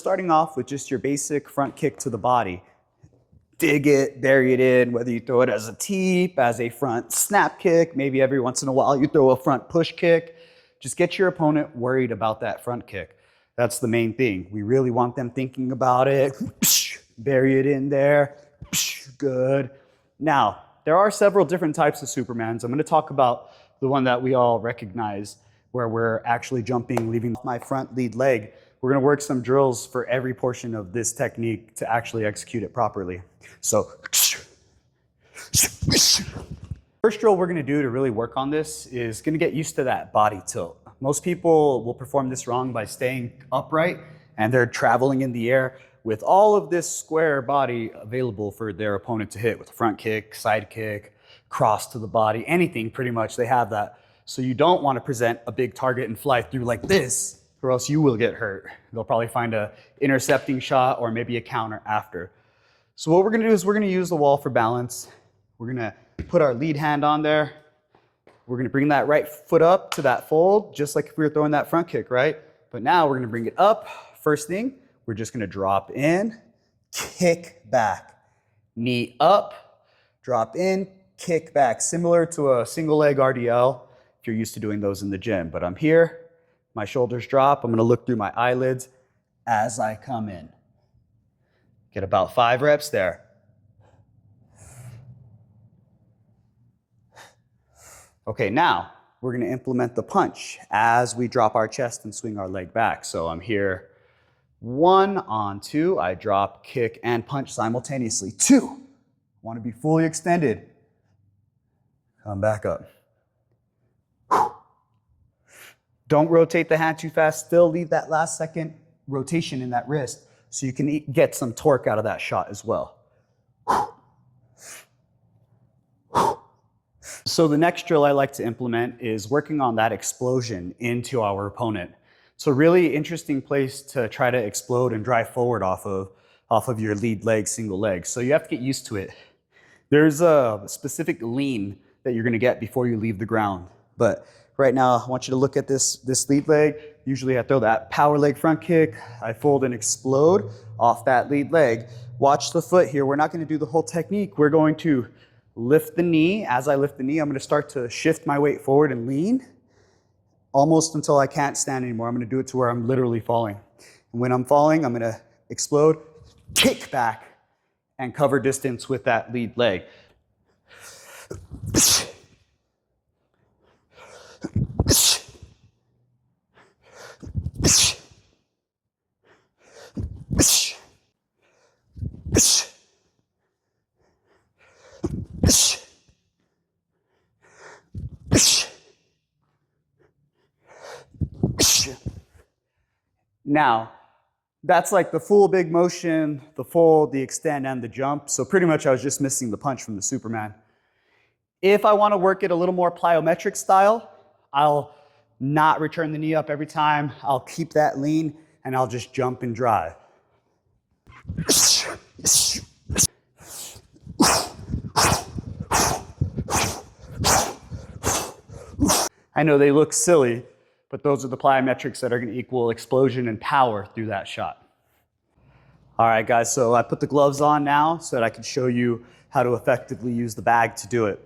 Starting off with just your basic front kick to the body. Dig it, bury it in, whether you throw it as a teep, as a front snap kick, maybe every once in a while you throw a front push kick. Just get your opponent worried about that front kick. That's the main thing. We really want them thinking about it. Bury it in there. Good. Now, there are several different types of Supermans. I'm going to talk about the one that we all recognize, where we're actually jumping, leaving my front lead leg. We're going to work some drills for every portion of this technique to actually execute it properly. So, first drill we're going to do to really work on this is going to get used to that body tilt. Most people will perform this wrong by staying upright and they're traveling in the air with all of this square body available for their opponent to hit with a front kick, side kick, cross to the body, anything pretty much, they have that. So you don't want to present a big target and fly through like this, or else you will get hurt. They'll probably find a intercepting shot or maybe a counter after. So what we're gonna do is we're gonna use the wall for balance. We're gonna put our lead hand on there. We're gonna bring that right foot up to that fold, just like if we were throwing that front kick, right? But now we're gonna bring it up. First thing, we're just gonna drop in, kick back. Knee up, drop in, kick back. Similar to a single leg RDL, if you're used to doing those in the gym. But I'm here. My shoulders drop. I'm going to look through my eyelids as I come in. Get about 5 reps there. Okay, now we're going to implement the punch as we drop our chest and swing our leg back. So I'm here. 1 on 2. I drop, kick, and punch simultaneously. 2. Want to be fully extended. Come back up. Don't rotate the hand too fast. Still leave that last second rotation in that wrist so you can get some torque out of that shot as well. So the next drill I like to implement is working on that explosion into our opponent. It's a really interesting place to try to explode and drive forward off of your lead leg, single leg. So you have to get used to it. There's a specific lean that you're going to get before you leave the ground. But right now, I want you to look at this lead leg. Usually I throw that power leg front kick. I fold and explode off that lead leg. Watch the foot here. We're not going to do the whole technique. We're going to lift the knee. As I lift the knee, I'm going to start to shift my weight forward and lean almost until I can't stand anymore. I'm going to do it to where I'm literally falling. And when I'm falling, I'm going to explode, kick back, and cover distance with that lead leg. Now, that's like the full big motion, the fold, the extend, and the jump. So pretty much I was just missing the punch from the Superman. If I want to work it a little more plyometric style, I'll not return the knee up every time. I'll keep that lean and I'll just jump and drive. I know they look silly, but those are the plyometrics that are going to equal explosion and power through that shot. All right, guys, so I put the gloves on now so that I can show you how to effectively use the bag to do it.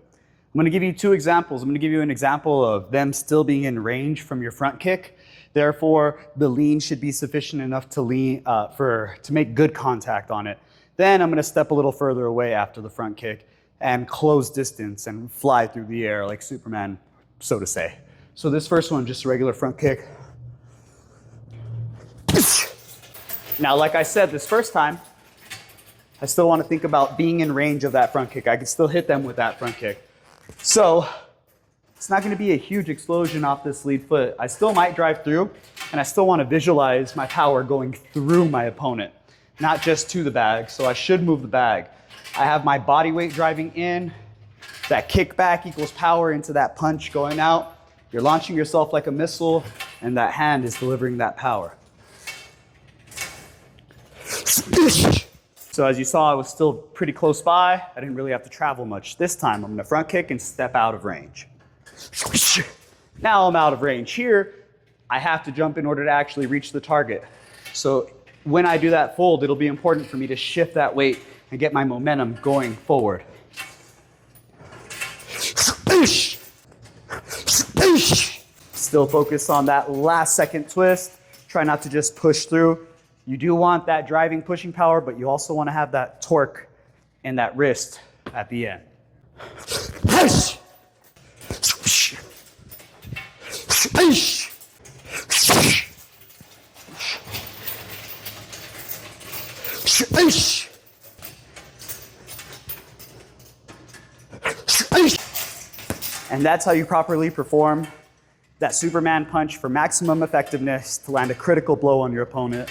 I'm going to give you 2 examples. I'm going to give you an example of them still being in range from your front kick. Therefore, the lean should be sufficient enough to to make good contact on it. Then I'm going to step a little further away after the front kick and close distance and fly through the air like Superman, so to say. So this first one, just a regular front kick. Now, like I said, this first time, I still want to think about being in range of that front kick. I can still hit them with that front kick. So it's not going to be a huge explosion off this lead foot. I still might drive through, and I still want to visualize my power going through my opponent, not just to the bag. So I should move the bag. I have my body weight driving in. That kickback equals power into that punch going out. You're launching yourself like a missile, and that hand is delivering that power. So as you saw, I was still pretty close by. I didn't really have to travel much. This time, I'm going to front kick and step out of range. Now I'm out of range. Here, I have to jump in order to actually reach the target. So when I do that fold, it'll be important for me to shift that weight and get my momentum going forward. Still focus on that last second twist. Try not to just push through. You do want that driving pushing power, but you also want to have that torque in that wrist at the end. And that's how you properly perform that Superman punch for maximum effectiveness to land a critical blow on your opponent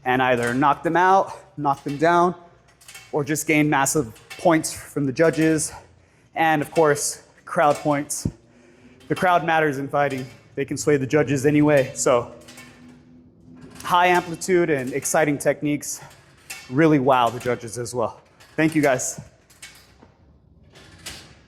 and either knock them out, knock them down, or just gain massive points from the judges. And of course, crowd points. The crowd matters in fighting. They can sway the judges anyway. So high amplitude and exciting techniques really wow the judges as well. Thank you guys.